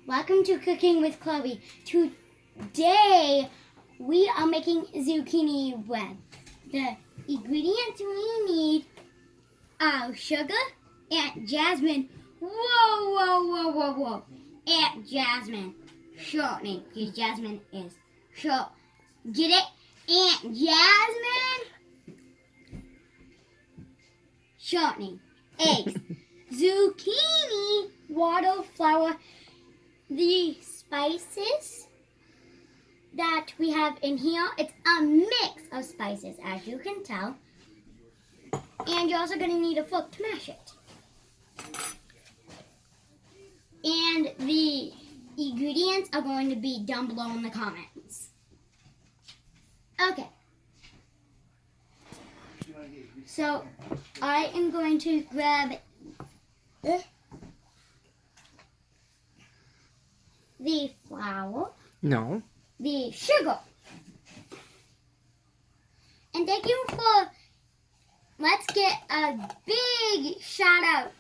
Welcome to Cooking with Kloie. Today we are making zucchini bread. The ingredients we need are sugar, Aunt Jasmine. Whoa. Aunt Jasmine. Short name, because Jasmine is short. Get it? Aunt Jasmine. Short name. Eggs. Zucchini, water, flour. The spices that we have in here, it's a mix of spices, as you can tell. And you're also going to need a fork to mash it. And the ingredients are going to be down below in the comments. Okay. So, I am going to grab the flour. No. The sugar. And thank you for, let's get a big shout out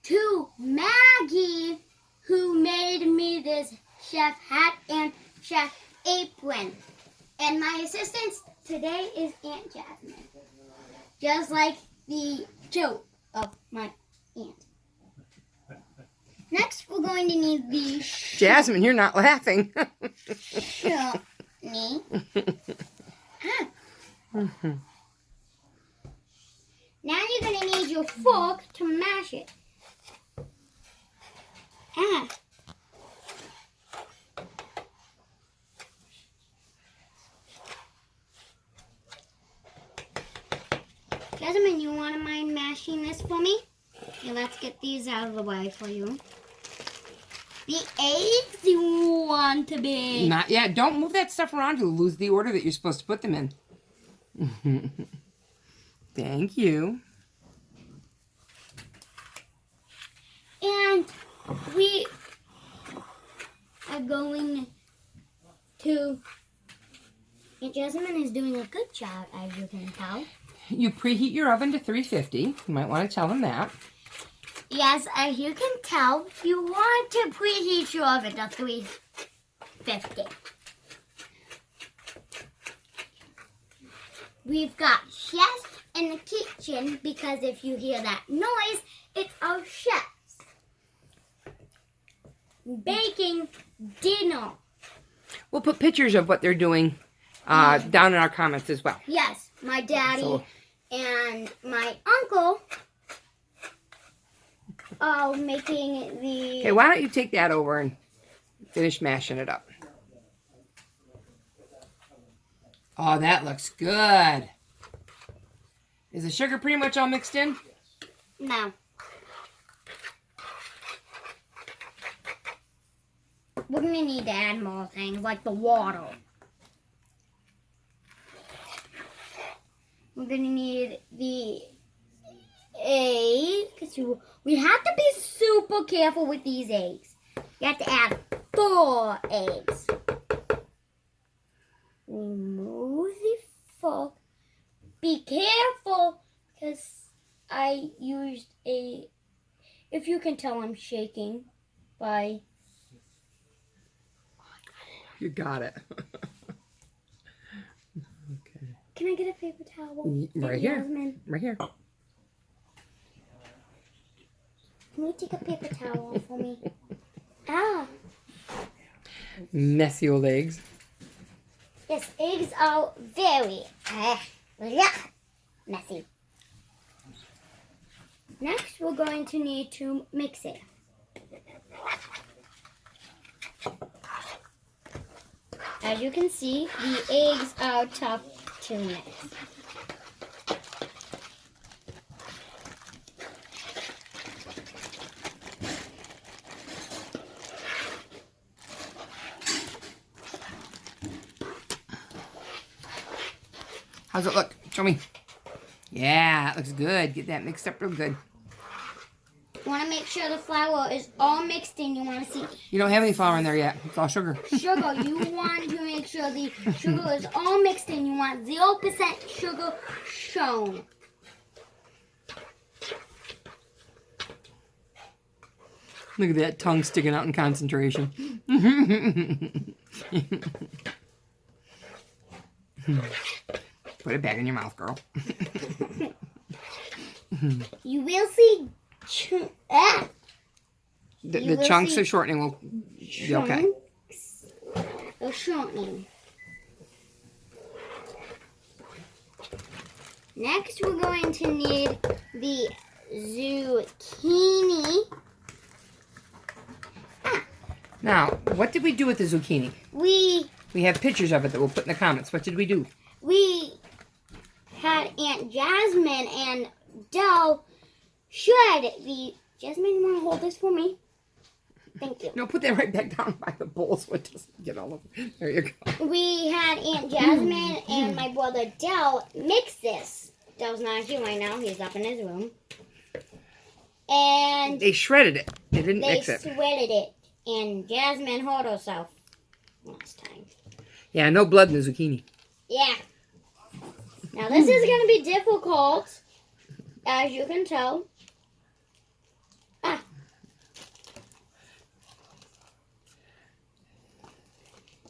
to Maggie, who made me this chef hat and chef apron. And my assistant today is Aunt Jasmine. Just like the joke of my aunt. Next, we're going to need the Jasmine, you're not laughing. chutney. Now you're going to need your fork to mash it. Jasmine, you want to mind mashing this for me? Yeah, let's get these out of the way for you. The eggs you want to be. Not yet. Don't move that stuff around. You'll lose the order that you're supposed to put them in. Thank you. And we are going to... Aunt Jasmine is doing a good job, as you can tell. You preheat your oven to 350. You might want to tell them that. Yes, as you can tell, you want to preheat your oven to 350. We've got chefs in the kitchen because if you hear that noise, it's our chefs baking dinner. We'll put pictures of what they're doing down in our comments as well. Yes, my daddy and my uncle are making the... Okay, why don't you take that over and finish mashing it up. Oh, that looks good. Is the sugar pretty much all mixed in? No. We're going to need to add more things, like the water. We're going to need the eggs. We have to be super careful with these eggs. You have to add 4 eggs. Remove the fork. Be careful, because I used a... If you can tell, I'm shaking by... You got it. Okay. Can I get a paper towel? Right here. Jasmine? Right here. Can you take a paper towel for me? Ah. Messy old eggs. Yes, eggs are very messy. Next, we're going to need to mix it. As you can see, the eggs are tough to mix. How's it look? Show me. Yeah, it looks good. Get that mixed up real good. You want to make sure the flour is all mixed in. You want to see... You don't have any flour in there yet. It's all sugar. Sugar. You want to make sure the sugar is all mixed in. You want 0% sugar shown. Look at that tongue sticking out in concentration. Put it back in your mouth, girl. You will see. The chunks are shortening. Will be okay. Are shortening. Next, we're going to need the zucchini. Now, what did we do with the zucchini? We have pictures of it that we'll put in the comments. What did we do? We had Aunt Jasmine and Dell shred the... Jasmine, you want to hold this for me? Thank you. No, put that right back down by the bowl so it doesn't get all over. There you go. We had Aunt Jasmine and my brother Dell mix this. Dell's not here right now. He's up in his room. And they shredded it. They didn't mix it. They shredded it. And Jasmine hurt herself last time. Yeah, no blood in the zucchini. Yeah. Now this is going to be difficult, as you can tell.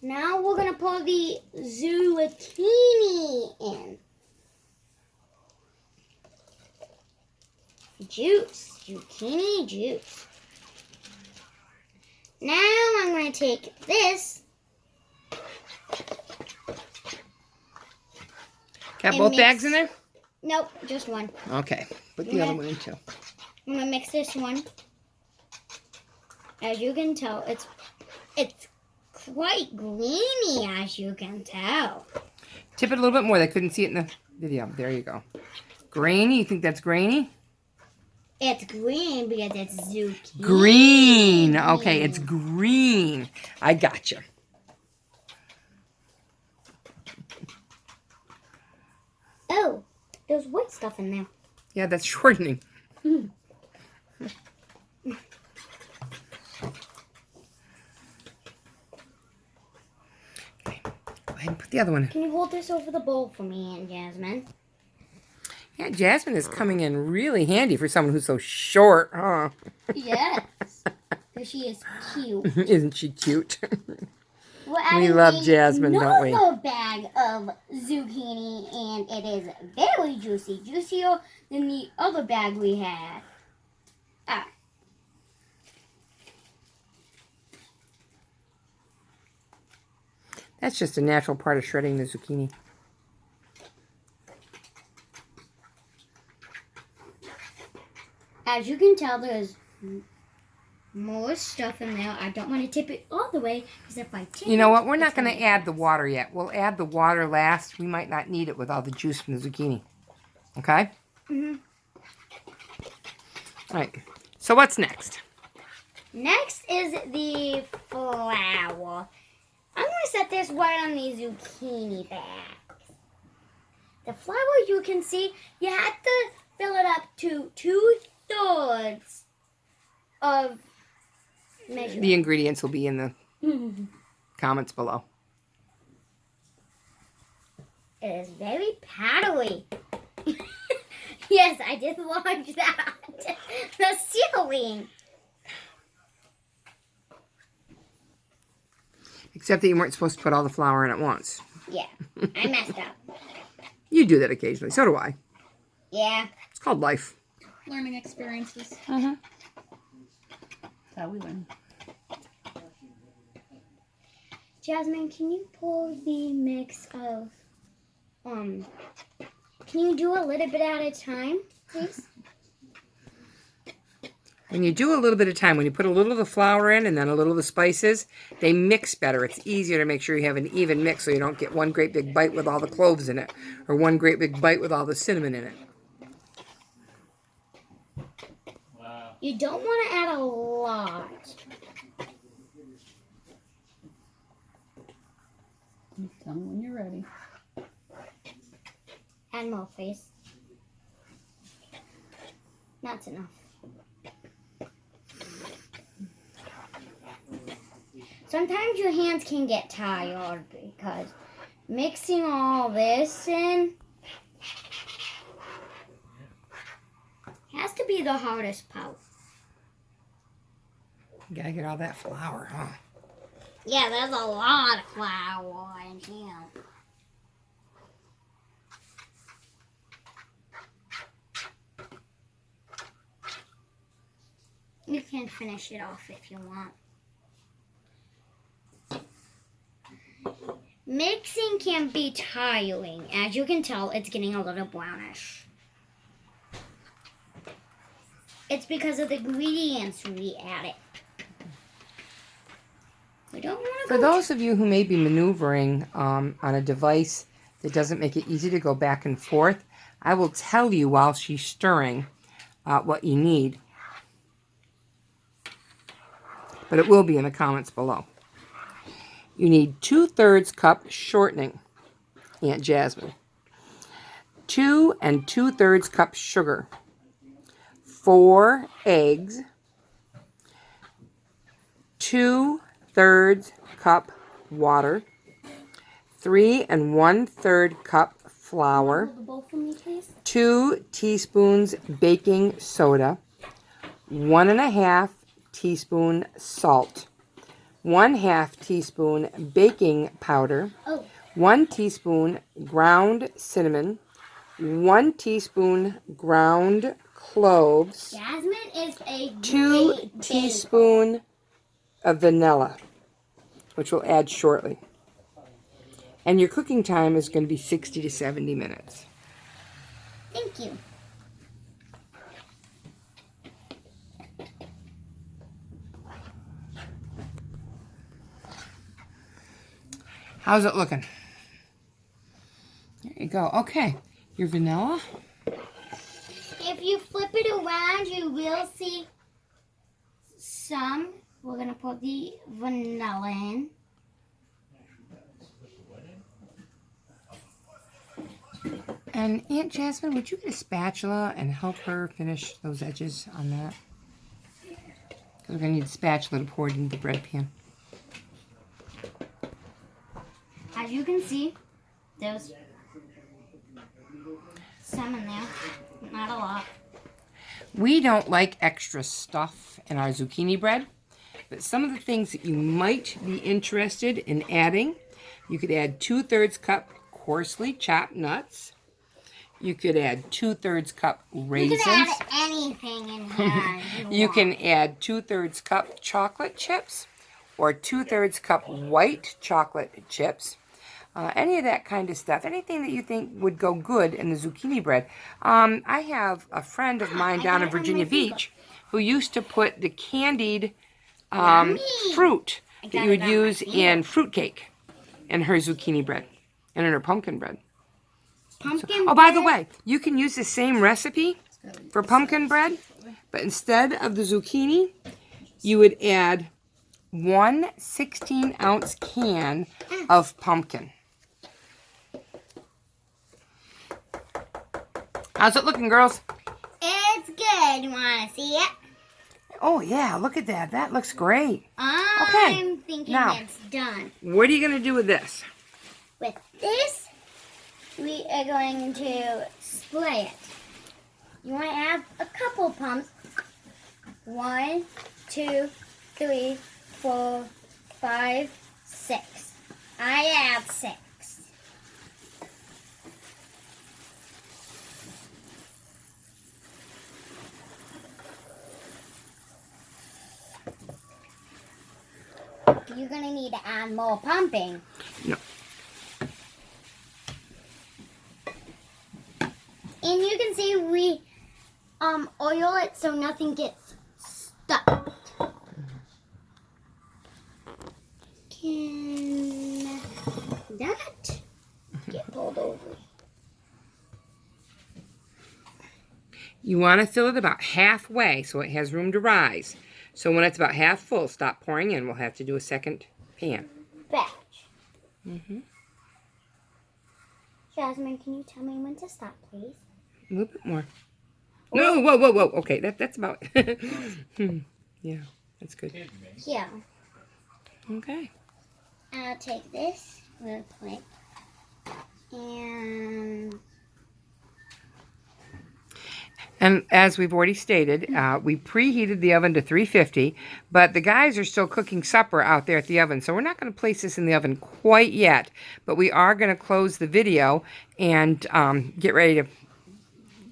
Now we're going to pour the zucchini in. Juice. Zucchini juice. Now I'm going to take this. Got both bags in there? Nope, just one. Okay. Put the other one in too. I'm going to mix this one. As you can tell, it's quite greeny, as you can tell. Tip it a little bit more. They couldn't see it in the video. There you go. Grainy? You think that's grainy? It's green because it's zucchini. Green. Okay, it's green. I gotcha. Oh, there's white stuff in there. Yeah, that's shortening. Okay, go ahead and put the other one in. Can you hold this over the bowl for me, Aunt Jasmine? Yeah, Jasmine is coming in really handy for someone who's so short, huh? Yes. Because she is cute. Isn't she cute? We're We love Jasmine, don't we? another bag of zucchini, and it is very juicy. Juicier than the other bag we had. That's just a natural part of shredding the zucchini. As you can tell, there's more stuff in there. I don't want to tip it all the way, because if I tip it... You know what? We're not going to add the water yet. We'll add the water last. We might not need it with all the juice from the zucchini. Okay? Mm-hmm. All right. So what's next? Next is the flour. I'm going to set this right on the zucchini bag. The flour, you can see, you have to fill it up to 2/3 of measure. The ingredients will be in the comments below. It is very powdery. Yes, I did watch that. The ceiling. Except that you weren't supposed to put all the flour in at once. Yeah, I messed up. You do that occasionally. So do I. Yeah. It's called life. Learning experiences. Mm-hmm. That's how we learn. Jasmine, can you pour the mix of, can you do a little bit at a time, please? When you do a little bit of time, when you put a little of the flour in and then a little of the spices, they mix better. It's easier to make sure you have an even mix so you don't get one great big bite with all the cloves in it or one great big bite with all the cinnamon in it. You don't want to add a lot. Tell me when you're ready. Add more, please. That's enough. Sometimes your hands can get tired because mixing all this in has to be the hardest part. You gotta get all that flour, huh? Yeah, there's a lot of flour in here. You can finish it off if you want. Mixing can be tiring. As you can tell, it's getting a little brownish. It's because of the ingredients we added. We don't want to For those of you who may be maneuvering on a device that doesn't make it easy to go back and forth, I will tell you while she's stirring what you need. But it will be in the comments below. You need 2/3 cup shortening, Aunt Jasmine. 2 2/3 cup sugar. 4 eggs. 2/3 cup water. 3 1/3 cup flour. hold the bowl for me, please? 2 teaspoons baking soda. 1 1/2 teaspoon salt. 1/2 teaspoon baking powder. Oh. 1 teaspoon ground cinnamon. 1 teaspoon ground cloves. Jasmine is a 2 great teaspoon of vanilla, which we'll add shortly. And your cooking time is going to be 60 to 70 minutes. Thank you. How's it looking? There you go. Okay, your vanilla. If you flip it around, you will see some. We're going to put the vanilla in. And Aunt Jasmine, would you get a spatula and help her finish those edges on that? Because we're going to need a spatula to pour it into the bread pan. As you can see, there's some in there. Not a lot. We don't like extra stuff in our zucchini bread, but some of the things that you might be interested in adding, you could add 2/3 cup coarsely chopped nuts. You could add 2/3 cup raisins. You can add anything in here. You can add 2/3 cup chocolate chips or 2/3 cup white chocolate chips. Any of that kind of stuff. Anything that you think would go good in the zucchini bread. I have a friend of mine down in Virginia Beach who used to put the candied fruit that you would use in fruitcake in her zucchini bread and in her pumpkin bread. Pumpkin Oh, by the way, you can use the same recipe for pumpkin bread, but instead of the zucchini, you would add 1 16-ounce can of pumpkin. How's it looking, girls? It's good. You want to see it? Oh, yeah, look at that. That looks great. I'm thinking now, it's done. What are you going to do with this? With this, we are going to spray it. You want to add a couple pumps. 1, 2, 3, 4, 5, 6. I add 6. You're going to need to add more pumping. No. And you can see we oil it so nothing gets stuck. Can that get pulled over? You want to fill it about halfway so it has room to rise. So when it's about half full, stop pouring in. We'll have to do a second pan. Batch. Mm-hmm. Jasmine, can you tell me when to stop, please? A little bit more. No, whoa, whoa, whoa. Okay, that's about... Yeah, that's good. Here. Okay. I'll take this real quick. And... And as we've already stated, we preheated the oven to 350, but the guys are still cooking supper out there at the oven, so we're not going to place this in the oven quite yet, but we are going to close the video and get ready to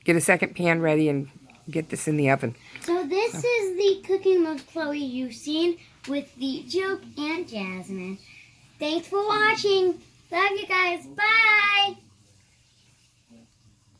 get a second pan ready and get this in the oven. So this is the cooking with Chloe you've seen with the Joke and Jasmine. Thanks for watching. Love you guys. Bye.